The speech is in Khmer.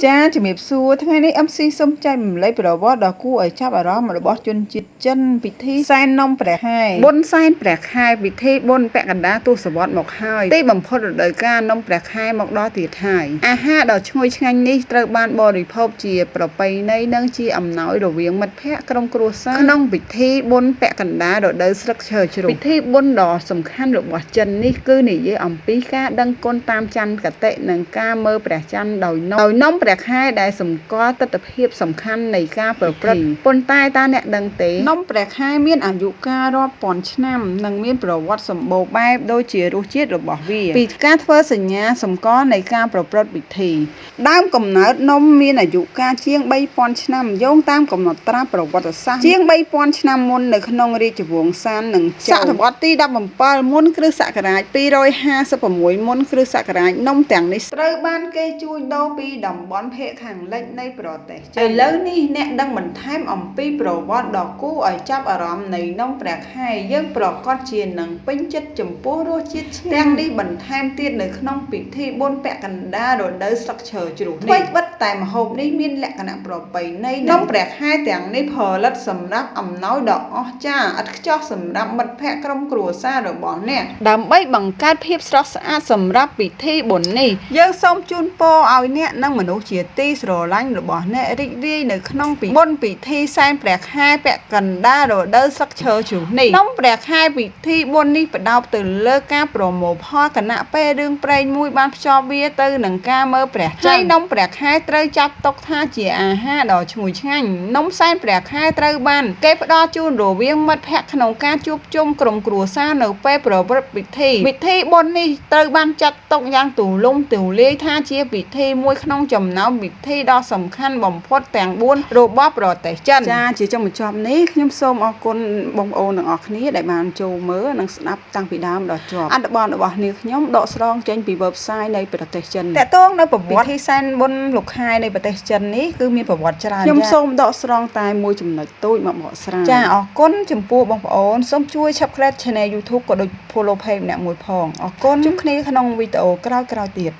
ចាជំរាបសួរថ្ងៃនេះ MC សូមចែករំលែកប្រវត្តិដ៏គួរឲ្យចាប់អារម្មណ៍របស់ជនជាតិចិនពិធីសែននំព្រះខែបុណ្យសែនព្រះខែពិធីបុណ្យពាក់កណ្ដាលទសវត្សរ៍មកហើយទីបំផុតរដូវកាលនំព្រះខែមកដល់ទៀតហើយអាហារដ៏ឈ្ងុយឆ្ងាញ់នេះត្រូវបានបរិភោគជាប្រពៃណីនិងជាអំណោយរវាងមិត្តភ័ក្តិក្រុមគ្រួសារក្នុងពិធីបុណ្យពាក់កណ្ដាលរដូវស្លឹកឈើជ្រុះពិធីបុណ្យដ៏សំខាន់របស់ចិននេះគឺនិយាយអំពីការដឹងគុណតាមច័ន្ទគតិនិងការមើលព្រះច័ន្ទដោយនំព្រះខែដែលសម្គាល់ទិដ្ឋភាពសំខាន់នៃការប្រព្រឹត្តប៉ុន្តែតើអ្នកដឹងទេនំព្រះខែមានអាយុកាលរាប់ពាន់ឆ្នាំនិងមានប្រវត្តិសម្បូរបែបដូចជារសជាតិរបស់វាពីការធ្វើសញ្ញាសម្គាល់នៃការប្រព្រឹត្តពិធីដើមកំណើតនំមានអាយុកាលជាង 3000 ឆ្នាំយោងតាមកំណត់ត្រាប្រវត្តិសាស្ត្រជាង 3000 ឆ្នាំមុននៅក្នុងរាជវង្សសាននិងសតវត្សទី 17 មុនគ្រិស្តសករាជ 256 មុនគ្រិស្តសករាជនំទាំងនេះត្រូវបានគេជួញដូរពីតំបន់ភាគខាងលិចនៃប្រទេសចិនឥឡូវនេះអ្នកដឹងបន្ថែមអំពីប្រវត្តិដ៏គួរឲ្យចាប់អារម្មណ៍នៃនំព្រះខែយើងប្រកាសជានឹងពេញចិត្តចំពោះរសជាតិទាំងនេះបន្ថែមទៀតនៅក្នុងពិធីបុណ្យពាក់កណ្ដាលរដូវស្លឹកឈើជ្រុះនេះបិទតែម្ហូបនេះមានលក្ខណៈប្រពៃណីនំព្រះខែទាំងនេះផលិតសម្រាប់អំណោយដ៏អស្ចារ្យឥតខ្ចោះសម្រាប់មិត្តភ័ក្តិក្រុមគ្រួសាររបស់អ្នកដើម្បីបង្កើតភាពស្រស់ស្អាតសម្រាប់ពិធីបុណ្យនេះយើងសូមជូនពរឲ្យអ្នកនិងមនុស្សជាទីស្រឡាញ់របស់អ្នករីករាយនៅក្នុងបុណ្យពិធីសែនព្រះខែពាក់កណ្ដាលរដូវស្លឹកឈើជ្រុះនេះនំព្រះខែពិធីបុណ្យនេះផ្ដោតទៅលើការប្រមូលផលគណៈពេលរឿងព្រេងមួយបានភ្ជាប់វាទៅនឹងការមើលព្រះច័ន្ទហើយនំព្រះខែត្រូវចាត់ទុកថាជាអាហារដ៏ឈ្ងុយឆ្ងាញ់នំសែនព្រះខែត្រូវបានគេផ្ដល់ជូនរវាងមិត្តភ័ក្តិក្នុងការជួបជុំក្រុមគ្រួសារនៅពេលប្រព្រឹត្តពិធីបុណ្យនេះត្រូវបានចាត់ទុកយ៉ាងទូលំទូលាយថាជាពិធីមួយក្នុងចំណោមពិធីដ៏សំខាន់បំផុតទាំង4របស់ប្រទេសចិនចាជាចុងបញ្ចប់នេះខ្ញុំសូមអរគុណបងប្អូនទាំងអស់គ្នាដែលបានចូលមើលនិងស្ដាប់តាំងពីដើមដល់ចប់អត្ថបទរបស់នាងខ្ញុំដកស្រង់ចេញពី website នៃប្រទេសចិនតើតើនៅប្រវត្តិពិធីសែនបុណ្យលោកខែនៃប្រទេសចិននេះគឺមានប្រវត្តិច្រើនខ្ញុំសូមដកស្រង់តែមួយចំណុចតូចមកបកស្រាយចាអរគុណចំពោះបងប្អូនសូមជួយ Subscribe Channel YouTube ក៏ដូច Follow Page អ្នកមួយផងអរគុណជួបគ្នាក្នុងវីដេអូក្រោយៗទៀត